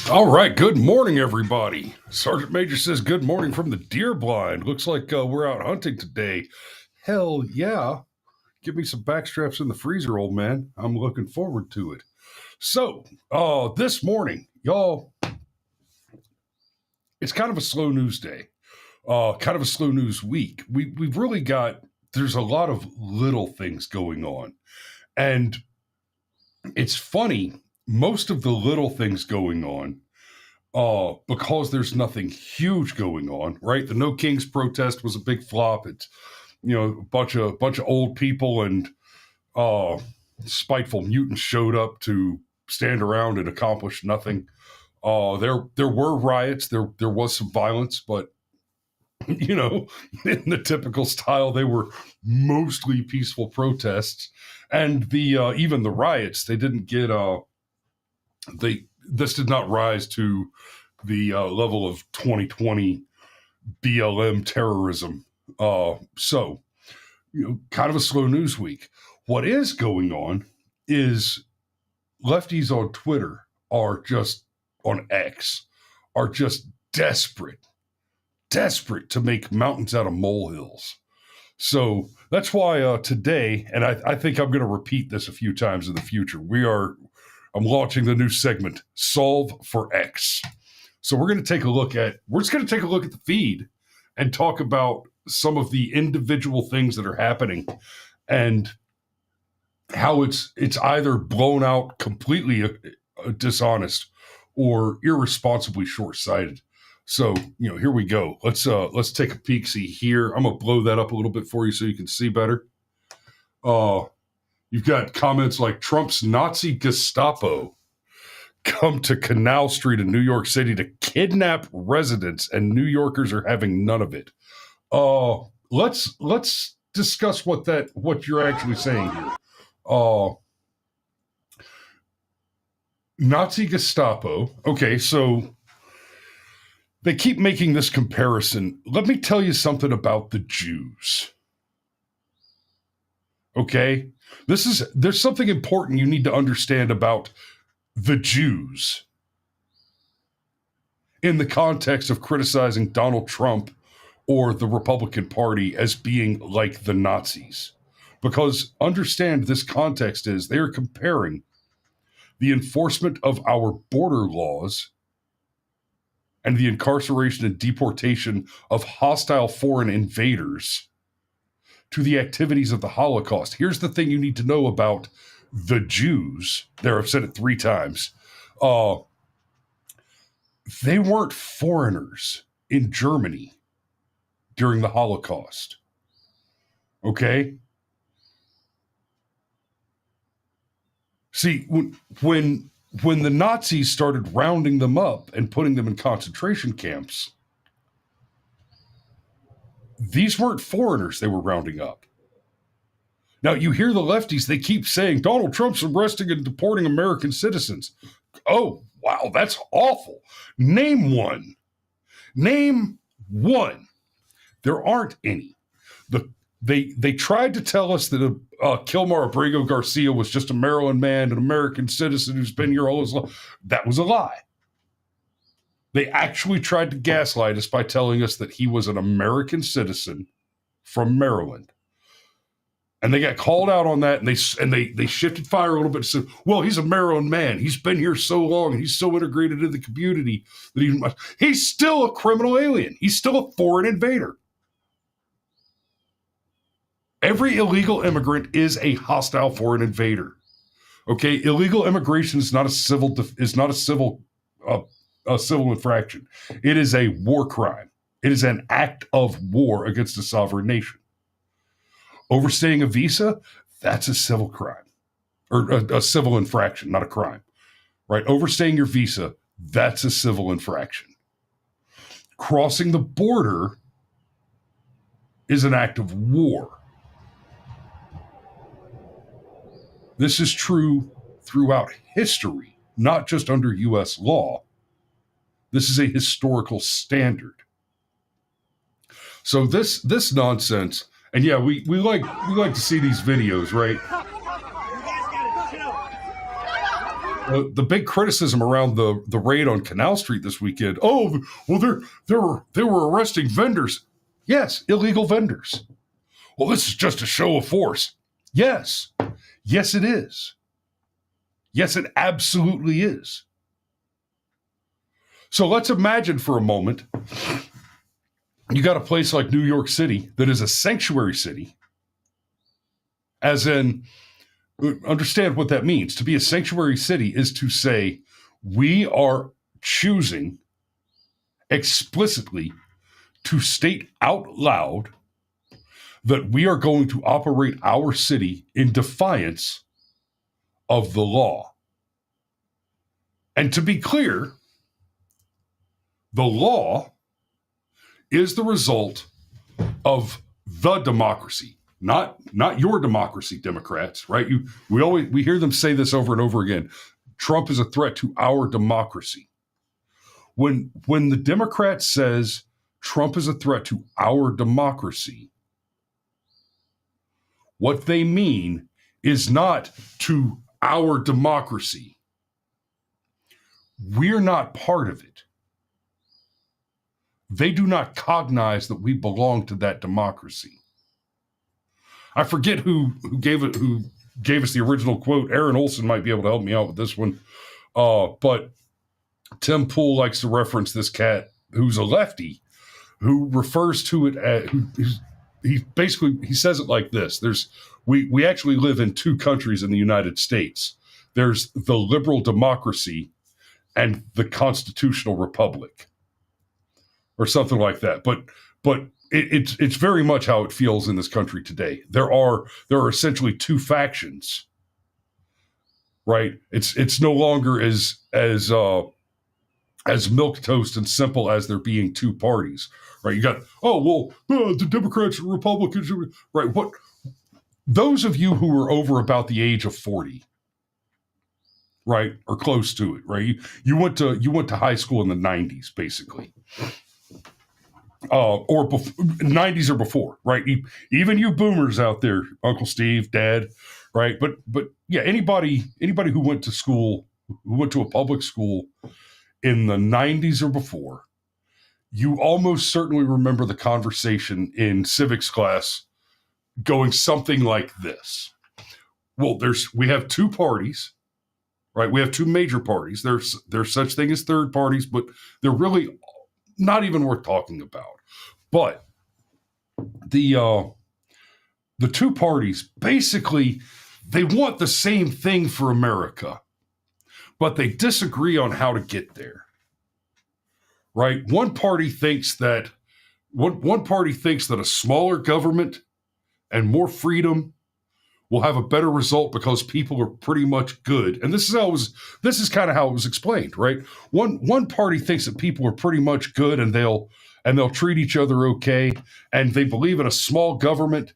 All right, good morning, everybody. Sergeant Major says good morning from the deer blind. Looks like we're out hunting today. Hell yeah. Give me some backstraps in the freezer, old man. I'm looking forward to it. So, this morning, y'all, it's kind of a slow news day, kind of a slow news week. We've really got, there's a lot of little things going on. And it's funny, most of the little things going on, because there's nothing huge going on, right? The No Kings protest was a big flop. It's, a bunch of old people and spiteful mutants showed up to stand around and accomplish nothing. There were riots, there was some violence, but in the typical style, they were mostly peaceful protests. And the even the riots, they didn't get this did not rise to the level of 2020 BLM terrorism. So, kind of a slow news week. What is going on is lefties on Twitter on X, are just desperate to make mountains out of molehills. So that's why today, and I think I'm going to repeat this a few times in the future, I'm launching the new segment, Solve for X. So we're just going to take a look at the feed and talk about some of the individual things that are happening and how it's either blown out completely dishonest or irresponsibly short-sighted. So, here we go. Let's take a peek-see here. I'm going to blow that up a little bit for you so you can see better. You've got comments like Trump's Nazi Gestapo come to Canal Street in New York City to kidnap residents, and New Yorkers are having none of it. Let's discuss what you're actually saying here. Nazi Gestapo. Okay, so they keep making this comparison. Let me tell you something about the Jews. Okay? There's something important you need to understand about the Jews in the context of criticizing Donald Trump or the Republican Party as being like the Nazis. Because understand this context is they are comparing the enforcement of our border laws and the incarceration and deportation of hostile foreign invaders to the activities of the Holocaust. Here's the thing you need to know about the Jews. There, I've said it 3 times. They weren't foreigners in Germany during the Holocaust. Okay? See, when the Nazis started rounding them up and putting them in concentration camps, these weren't foreigners they were rounding up. Now, you hear the lefties, they keep saying, Donald Trump's arresting and deporting American citizens. Oh, wow, that's awful. Name one. Name one. There aren't any. They tried to tell us that Kilmar Abrego Garcia was just a Maryland man, an American citizen who's been here all his life. That was a lie. They actually tried to gaslight us by telling us that he was an American citizen from Maryland. And they got called out on that, and they shifted fire a little bit and said, well, he's a Maryland man. He's been here so long, and he's so integrated into the community that he's still a criminal alien. He's still a foreign invader. Every illegal immigrant is a hostile foreign invader. Okay, illegal immigration is not a civil infraction. It is a war crime. It is an act of war against a sovereign nation. Overstaying a visa, that's a civil crime, or a civil infraction, not a crime, right? Overstaying your visa, that's a civil infraction. Crossing the border is an act of war. This is true throughout history, not just under U.S. law. This is a historical standard. So this nonsense, and yeah, we like to see these videos, right? the big criticism around the raid on Canal Street this weekend. Oh, well, they were arresting vendors. Yes, illegal vendors. Well, this is just a show of force. Yes, it is. Yes, it absolutely is. So let's imagine for a moment you got a place like New York City that is a sanctuary city, as in, understand what that means. To be a sanctuary city is to say, we are choosing explicitly to state out loud that we are going to operate our city in defiance of the law. And to be clear, the law is the result of the democracy, not your democracy, Democrats, right? We hear them say this over and over again. Trump is a threat to our democracy. When the Democrat says Trump is a threat to our democracy, what they mean is not to our democracy. We're not part of it. They do not cognize that we belong to that democracy. I forget who gave us the original quote. Aaron Olson might be able to help me out with this one. But Tim Pool likes to reference this cat who's a lefty, who refers to it as, he says it like this. We actually live in two countries in the United States. There's the liberal democracy and the constitutional republic, or something like that. But it's very much how it feels in this country today. There are essentially two factions, right? It's no longer as milquetoast and simple as there being two parties, right? You got the Democrats and Republicans, right? What those of you who are over about the age of 40, right, or close to it, right? You went to high school in the 90s, basically. Or 90s or before, right? Even you boomers out there, Uncle Steve, Dad, right? But yeah, anybody who went to school, who went to a public school in the 90s or before, you almost certainly remember the conversation in civics class going something like this. Well, we have two parties, right? We have two major parties. There's such thing as third parties, but they're really not even worth talking about. But the two parties, basically, they want the same thing for America, but they disagree on how to get there. Right? One party thinks that a smaller government and more freedom will have a better result because people are pretty much good. And this is kind of how it was explained, right? One party thinks that people are pretty much good and they'll treat each other okay, and they believe in a small government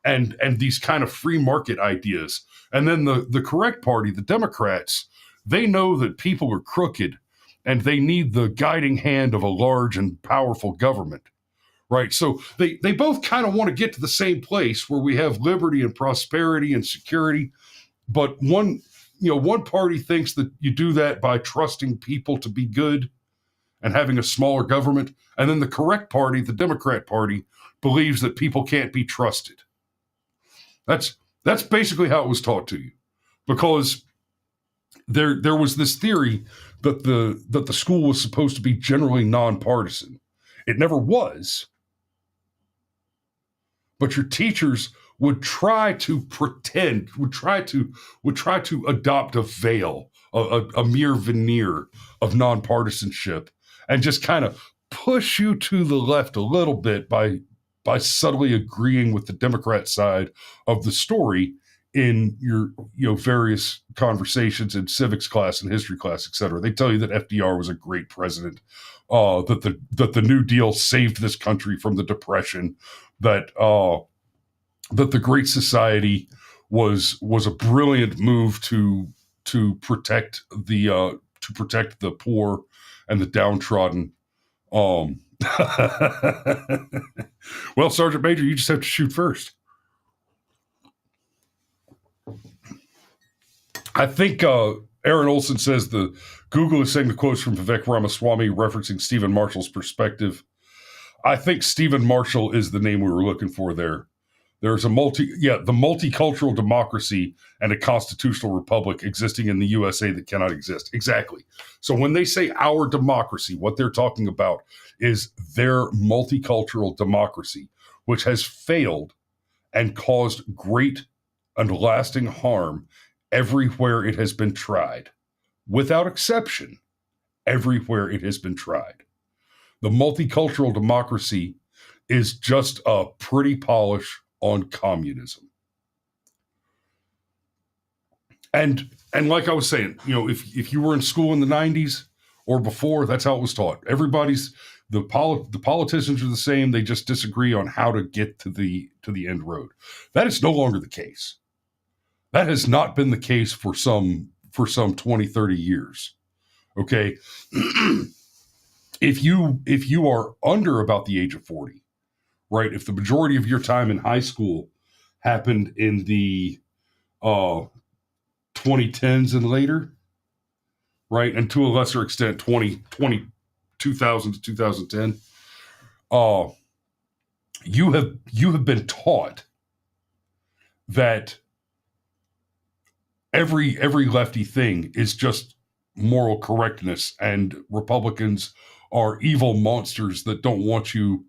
and these kind of free market ideas. And then the correct party, the Democrats, they know that people are crooked and they need the guiding hand of a large and powerful government. Right. So they both kind of want to get to the same place where we have liberty and prosperity and security. But one party thinks that you do that by trusting people to be good and having a smaller government. And then the correct party, the Democrat Party, believes that people can't be trusted. That's basically how it was taught to you, because there was this theory that the school was supposed to be generally nonpartisan. It never was. But your teachers would try to pretend, would try to adopt a veil, a mere veneer of nonpartisanship, and just kind of push you to the left a little bit by subtly agreeing with the Democrat side of the story in your various conversations in civics class and history class, et cetera. They tell you that FDR was a great president, that the New Deal saved this country from the Depression, that the Great Society was a brilliant move to protect the poor and the downtrodden. Well, Sergeant Major, you just have to shoot first. I think Aaron Olson says the Google is saying the quotes from Vivek Ramaswamy referencing Stephen Marshall's perspective. I think Stephen Marshall is the name we were looking for there. There's the multicultural democracy and a constitutional republic existing in the USA that cannot exist. Exactly. So when they say our democracy, what they're talking about is their multicultural democracy, which has failed and caused great and lasting harm everywhere it has been tried. Without exception, everywhere it has been tried. The multicultural democracy is just a pretty polish on communism. And like I was saying, if you were in school in the 90s or before, that's how it was taught. The politicians are the same. They just disagree on how to get to the end road. That is no longer the case. That has not been the case for some 20, 30 years. Okay. If you are under about the age of 40, right? If the majority of your time in high school happened in the 2010s and later, right? And to a lesser extent, 2000 to 2010, you have been taught that every lefty thing is just moral correctness, and Republicans are evil monsters that don't want you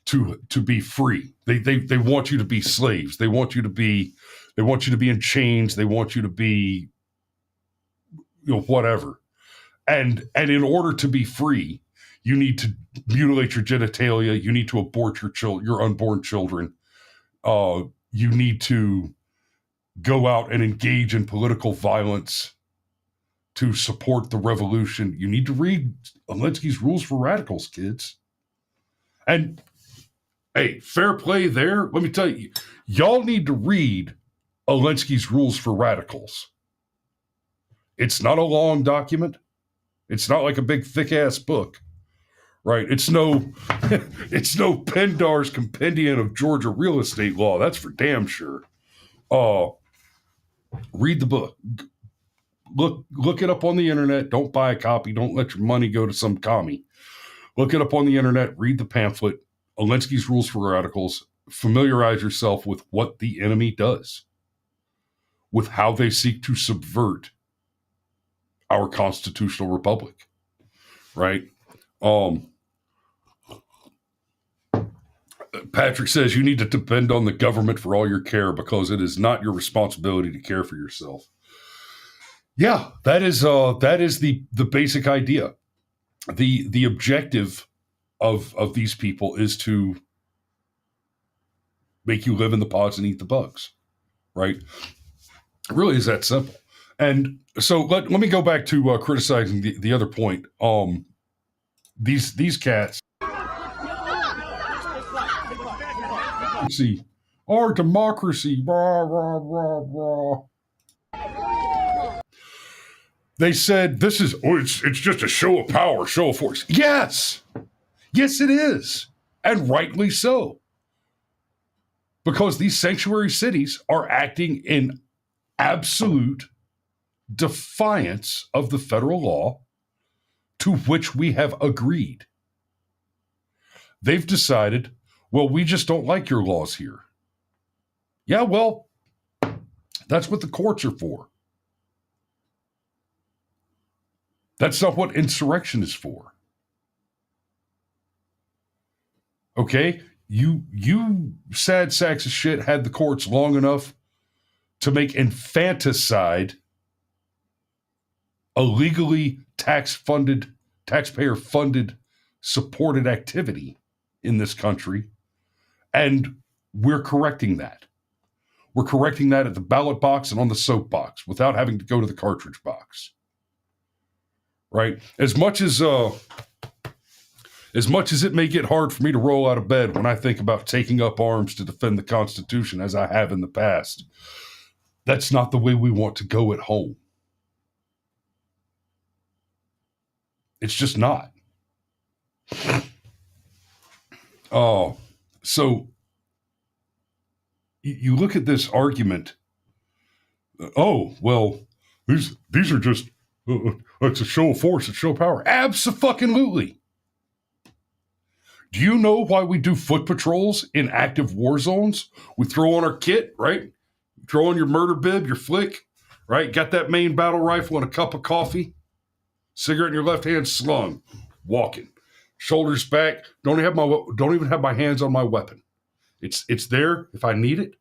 to be free. They want you to be slaves. They want you to be in chains. They want you to be, whatever. And in order to be free, you need to mutilate your genitalia. You need to abort your unborn children. You need to go out and engage in political violence to support the revolution. You need to read Alinsky's Rules for Radicals, kids. And hey, fair play there. Let me tell you, y'all need to read Alinsky's Rules for Radicals. It's not a long document. It's not like a big thick ass book, right? It's no Pendar's Compendium of Georgia Real Estate Law. That's for damn sure. Read the book. Look it up on the internet. Don't buy a copy. Don't let your money go to some commie. Look it up on the internet. Read the pamphlet. Alinsky's Rules for Radicals. Familiarize yourself with what the enemy does, with how they seek to subvert our constitutional republic, right? Patrick says you need to depend on the government for all your care because it is not your responsibility to care for yourself. Yeah, that is the basic idea. The objective of these people is to make you live in the pods and eat the bugs, right? It really is that simple. And so let me go back to criticizing the other point. These cats. See, our democracy, rah, rah, rah, rah. They said this is, it's just a show of power, show of force. Yes, it is. And rightly so. Because these sanctuary cities are acting in absolute defiance of the federal law to which we have agreed. They've decided, well, we just don't like your laws here. Yeah, well, that's what the courts are for. That's not what insurrection is for. Okay? You sad sacks of shit had the courts long enough to make infanticide a legally taxpayer-funded, supported activity in this country, and we're correcting that. We're correcting that at the ballot box and on the soapbox without having to go to the cartridge box. Right? As much as it may get hard for me to roll out of bed when I think about taking up arms to defend the Constitution as I have in the past, that's not the way we want to go at home. It's just not. So you look at this argument. Oh, well, These are just it's a show of force, it's a show of power. Abso-fucking-lutely. Do you know why we do foot patrols in active war zones? We throw on our kit, right? Throw on your murder bib, your flick, right? Got that main battle rifle and a cup of coffee, cigarette in your left hand, slung, walking, shoulders back. Don't even have my hands on my weapon. It's there if I need it.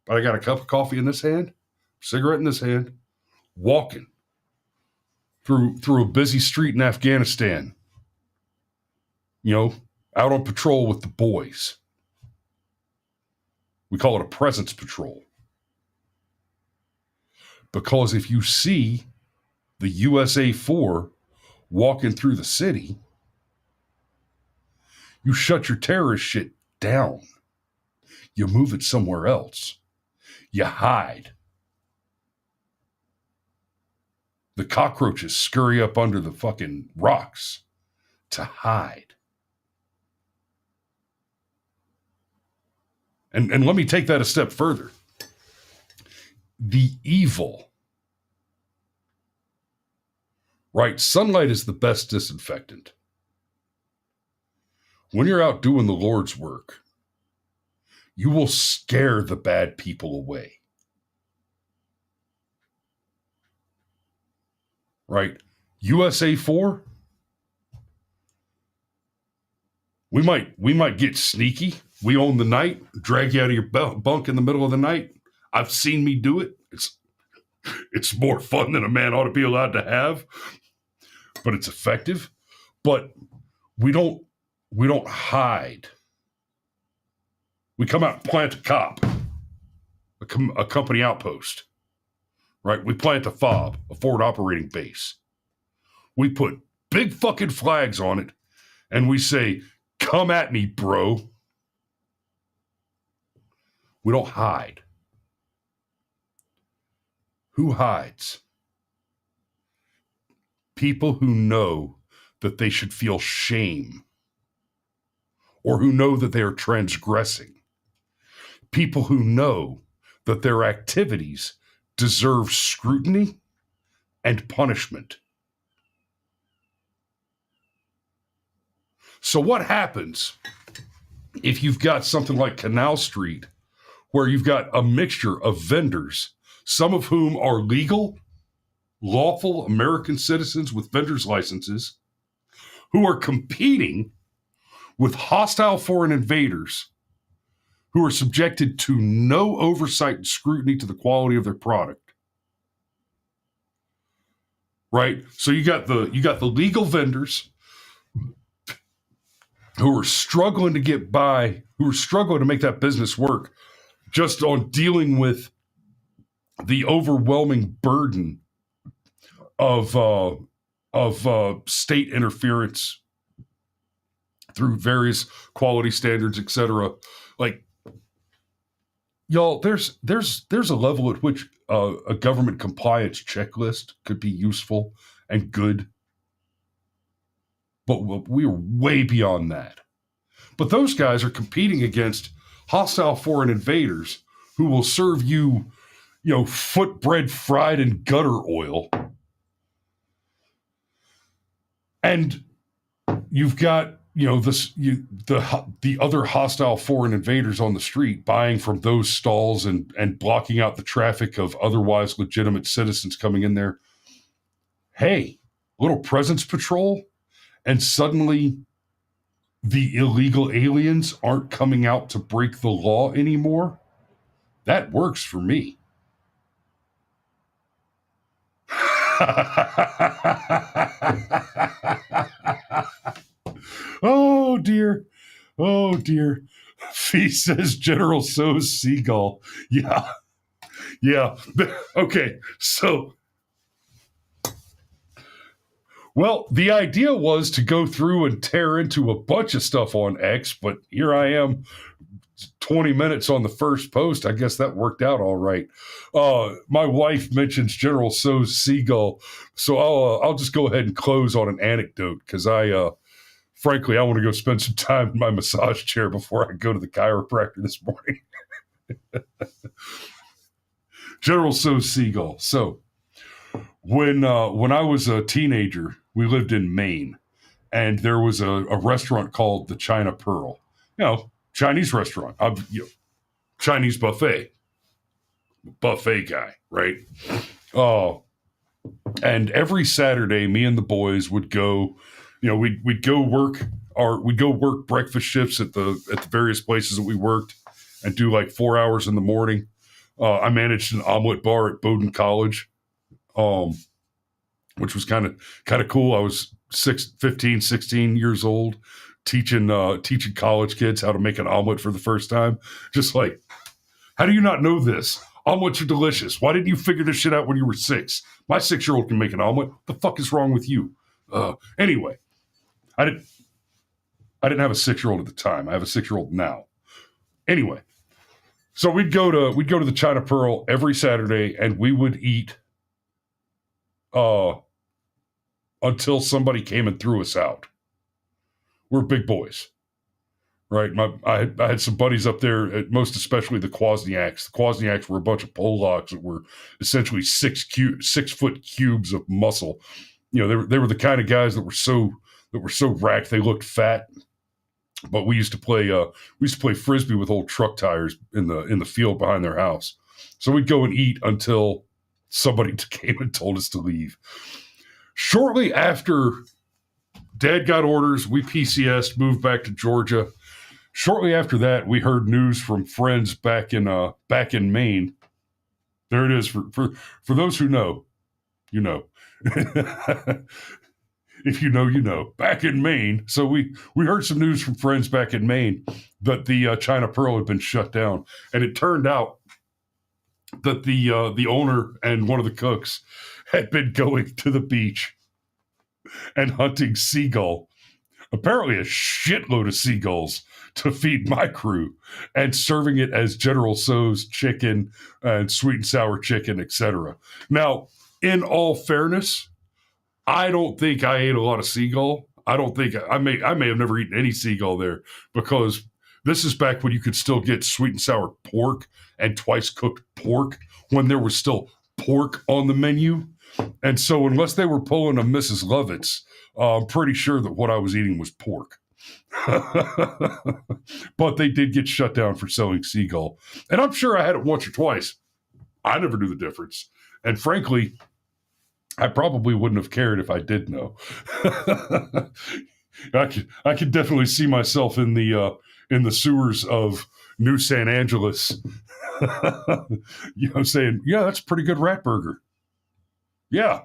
But I got a cup of coffee in this hand, cigarette in this hand, walking through a busy street in Afghanistan. Out on patrol with the boys. We call it a presence patrol. Because if you see the USA 4 walking through the city, you shut your terrorist shit down. You move it somewhere else. You hide. The cockroaches scurry up under the fucking rocks to hide. And let me take that a step further. The evil, right? Sunlight is the best disinfectant. When you're out doing the Lord's work, you will scare the bad people away. Right? USA 4, we might get sneaky. We own the night, drag you out of your bunk in the middle of the night. I've seen me do it. It's more fun than a man ought to be allowed to have, but it's effective. But we don't hide. We come out and plant a cop, a company outpost, right? We plant a FOB, a forward operating base. We put big fucking flags on it, and we say, "Come at me, bro." We don't hide. Who hides? People who know that they should feel shame, or who know that they are transgressing. People who know that their activities deserve scrutiny and punishment. So what happens if you've got something like Canal Street, where you've got a mixture of vendors, some of whom are legal, lawful American citizens with vendors' licenses, who are competing with hostile foreign invaders who are subjected to no oversight and scrutiny to the quality of their product. Right? So you got the legal vendors who are struggling to get by, who are struggling to make that business work, just on dealing with the overwhelming burden of state interference through various quality standards, etc. Like, y'all, there's a level at which a government compliance checklist could be useful and good, but we're way beyond that. But those guys are competing against hostile foreign invaders who will serve you, foot bread fried in gutter oil. And you've got, the other hostile foreign invaders on the street buying from those stalls and blocking out the traffic of otherwise legitimate citizens coming in there. Hey, little presence patrol, and suddenly the illegal aliens aren't coming out to break the law anymore. That works for me. Oh dear. Fee says General So's seagull. Yeah. Okay, so well, the idea was to go through and tear into a bunch of stuff on X, but here I am, 20 minutes on the first post. I guess that worked out all right. My wife mentions General So's seagull, so I'll just go ahead and close on an anecdote, because frankly, I want to go spend some time in my massage chair before I go to the chiropractor this morning. General So's seagull. So When I was a teenager, we lived in Maine, and there was a restaurant called the China Pearl. Chinese restaurant, Chinese buffet guy, right? Oh, and every Saturday, me and the boys would go. We'd go work breakfast shifts at the various places that we worked, and do like 4 hours in the morning. I managed an omelet bar at Bowdoin College, which was kind of cool. I was 15, 16 years old, teaching college kids how to make an omelet for the first time. Just like, how do you not know this? Omelets are delicious. Why didn't you figure this shit out when you were 6? My 6-year-old can make an omelet. What the fuck is wrong with you? Anyway, I didn't have a 6-year-old at the time. I have a 6-year-old now. Anyway, so we'd go to the China Pearl every Saturday, and we would eat until somebody came and threw us out. We're big boys, right? I had some buddies up there, most especially the Kwasniaks. The Kwasniaks were a bunch of Polacks that were essentially 6-foot cubes of muscle. They were the kind of guys that were so racked they looked fat. But we used to play frisbee with old truck tires in the field behind their house. So we'd go and eat until somebody came and told us to leave. Shortly after Dad got orders, we PCS'd, moved back to Georgia. Shortly after that, we heard news from friends back in Maine. There it is. For those who know, you know. If you know, you know. Back in Maine. So we heard some news from friends back in Maine that the China Pearl had been shut down. And it turned out that the owner and one of the cooks had been going to the beach and hunting seagull. Apparently a shitload of seagulls to feed my crew, and serving it as General Tso's chicken and sweet and sour chicken, etc. Now, in all fairness, I don't think I ate a lot of seagull. I don't think I may have never eaten any seagull there, because this is back when you could still get sweet and sour pork and twice cooked pork when there was still pork on the menu. And so unless they were pulling a Mrs. Lovitz, I'm pretty sure that what I was eating was pork. But they did get shut down for selling seagull. And I'm sure I had it once or twice. I never knew the difference. And frankly, I probably wouldn't have cared if I did know. I could definitely see myself in the sewers of New San Angeles, saying, "Yeah, that's a pretty good rat burger." Yeah,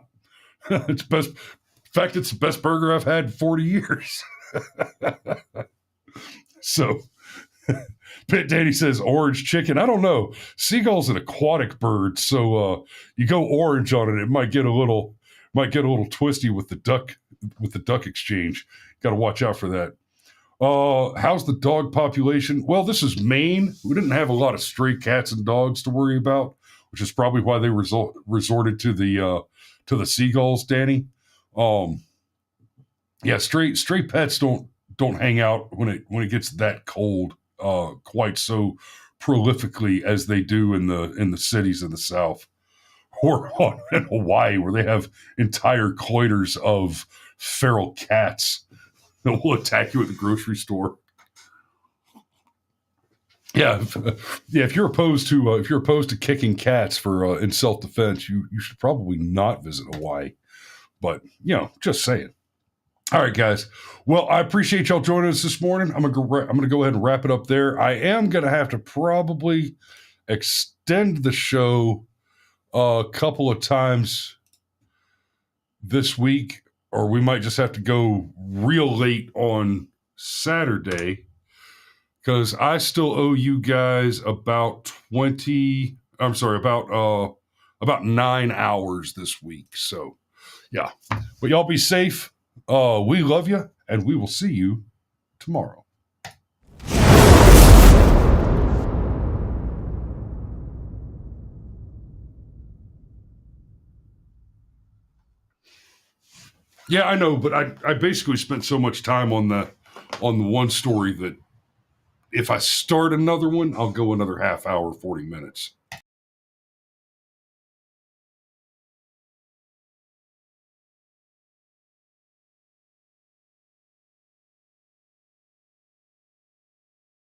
it's best. In fact, it's the best burger I've had in 40 years. So, Pit Danny says orange chicken. I don't know. Seagull's an aquatic bird, so you go orange on it, it might get a little twisty with the duck exchange. Got to watch out for that. How's the dog population? Well, this is Maine. We didn't have a lot of stray cats and dogs to worry about, which is probably why they resorted to the seagulls, Danny. Yeah, stray pets don't hang out when it gets that cold quite so prolifically as they do in the cities in the South, or in Hawaii, where they have entire cloisters of feral cats that will attack you at the grocery store. Yeah, if you're opposed to kicking cats for in self-defense, you should probably not visit Hawaii. But just saying. All right, guys. Well, I appreciate y'all joining us this morning. I'm gonna go ahead and wrap it up there. I am gonna have to probably extend the show a couple of times this week, or we might just have to go real late on Saturday, because I still owe you guys about 9 hours this week. So, yeah. But y'all be safe. We love you, and we will see you tomorrow. Yeah, I know, but I basically spent so much time on the one story that if I start another one, I'll go another half hour, 40 minutes.